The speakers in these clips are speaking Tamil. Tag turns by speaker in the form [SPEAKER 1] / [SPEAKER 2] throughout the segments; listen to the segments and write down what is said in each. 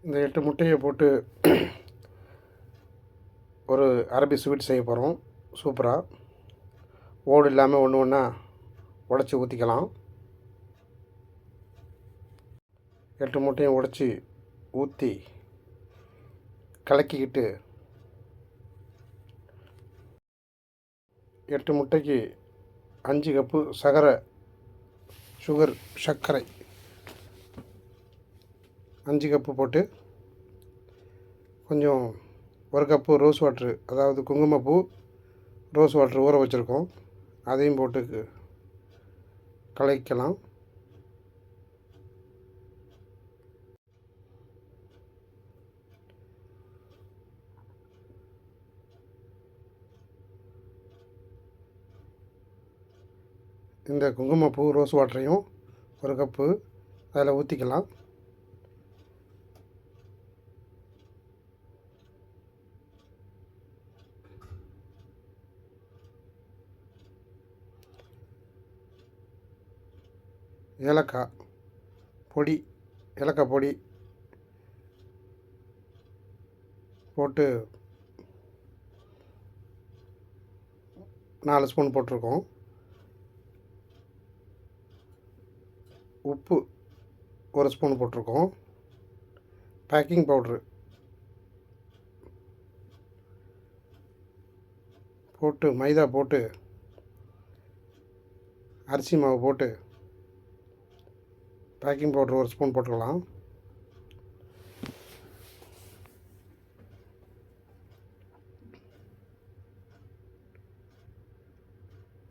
[SPEAKER 1] இந்த 8 முட்டையை போட்டு ஒரு அரபி ஸ்வீட் செய்ய போகிறோம். சூப்பராக ஓடு இல்லாமல் ஒன்று ஒன்றா உடச்சி ஊற்றிக்கலாம். 8 முட்டையும் உடச்சி ஊற்றி கலக்கிக்கிட்டு 8 முட்டைக்கு 5 கப்பு சர்க்கரை 5 கப்பு போட்டு கொஞ்சம் 1 கப்பு ரோஸ் வாட்ரு, அதாவது குங்குமப்பூ ரோஸ் வாட்ரு ஊற வச்சுருக்கோம், அதையும் போட்டு கலக்கலாம். இந்த குங்குமப்பூ ரோஸ் வாட்டரையும் 1 கப்பு அதில் ஊற்றிக்கலாம். ஏலக்காய் பொடி போட்டு 4 ஸ்பூன் போட்டிருக்கோம். உப்பு 1 ஸ்பூன் போட்டிருக்கோம். பேக்கிங் பவுட்ரு போட்டு மைதா போட்டு அரிசி மாவு போட்டு பேக்கிங் பவுட்ரு 1 ஸ்பூன் போட்டுக்கலாம்.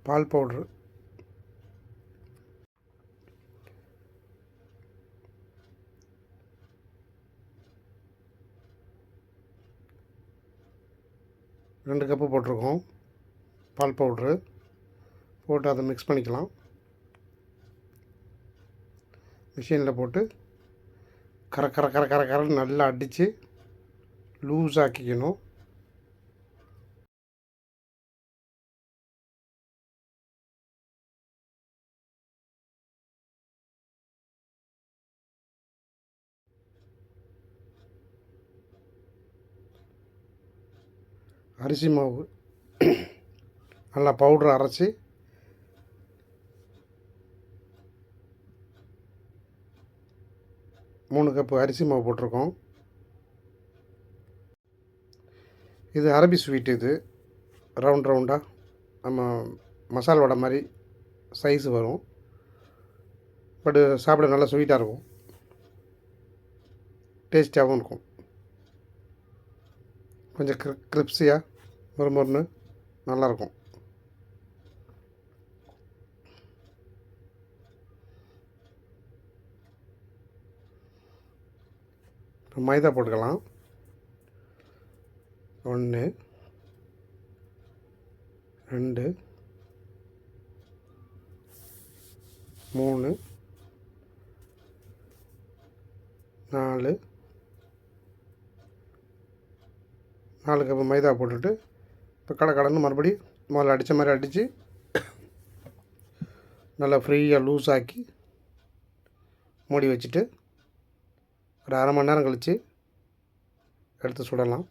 [SPEAKER 1] பால் பவுட்ரு ரெண்டு கப்பு போட்டிருக்கோம். பால் பவுட்ரு போட்டு அதை மிக்ஸ் பண்ணிக்கலாம். மிஷினில் போட்டு கரன்னு நல்லா அடித்து லூஸ் ஆக்கிக்கணும். அரிசி மாவு நல்லா பவுட்ரு அரைச்சி மூணு கப்பு அரிசி மாவு போட்டிருக்கோம். இது அரபி ஸ்வீட். இது ரவுண்டாக நம்ம மசால் வடை மாதிரி சைஸ் வரும். பட்டு சாப்பிட நல்லா ஸ்வீட்டாக இருக்கும், டேஸ்டியாகவும் இருக்கும். கொஞ்சம் கிரிப்ஸியாக மொறுன்னு நல்லாயிருக்கும். இப்போ மைதா போட்டுக்கலாம். 1 2 3 4 கப்பு மைதா போட்டுட்டு இப்போ கடன்னு மறுபடியும் முதல்ல அடித்த மாதிரி அடித்து நல்லா ஃப்ரீயாக லூஸ் ஆக்கி மூடி வச்சுட்டு ஒரு அரை மணி நேரம் கழித்து எடுத்து சுடலாம்.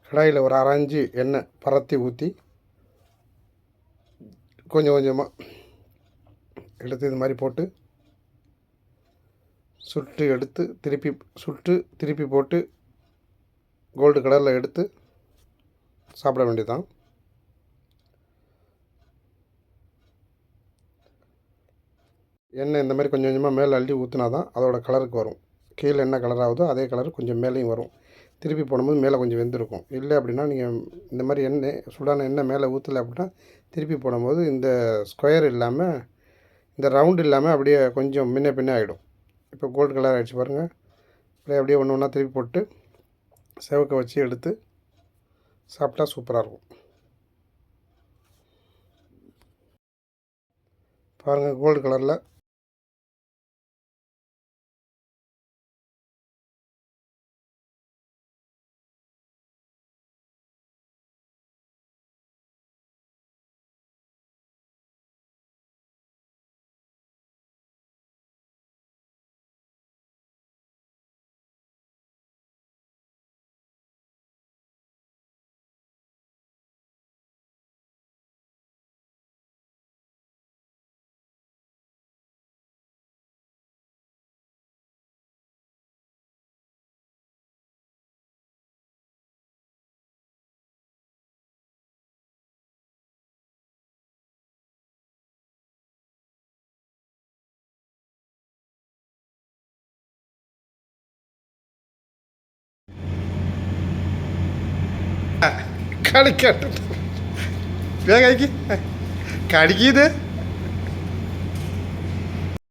[SPEAKER 1] கடாயில் ஒரு அரை இன்ச்சு எண்ணெய் பரத்தி ஊற்றி கொஞ்சமாக எடுத்து இது மாதிரி போட்டு திருப்பி போட்டு கோல்டு கலரில் எடுத்து சாப்பிட வேண்டியதுதான். எண்ணெய் இந்த மாதிரி கொஞ்சமாக மேலே அள்ளி ஊற்றினா தான் அதோட கலருக்கு வரும். கீழே என்ன கலர் ஆகுதோ அதே கலர் கொஞ்சம் மேலேயும் வரும். திருப்பி போடும்போது மேலே கொஞ்சம் வெந்திருக்கும். இல்லை அப்படின்னா நீங்கள் இந்த மாதிரி எண்ணெய் சூடான எண்ணெய் மேலே ஊற்றலை அப்படின்னா திருப்பி போடும்போது இந்த ஸ்கொயர் இல்லாமல் இந்த ரவுண்டு இல்லாமல் அப்படியே கொஞ்சம் முன்ன பின்னே ஆகிடும். இப்போ கோல்டு கலர் ஆகிடுச்சு பாருங்கள். அப்படியே ஒன்று ஒன்றா திருப்பி போட்டு செவக்க வச்சு எடுத்து சாப்பிட்டா சூப்பராக இருக்கும். பாருங்கள் கோல்டு கலரில் കളിക്കട്ടെ വേഗം കഴിക്ക് കടിക്കത്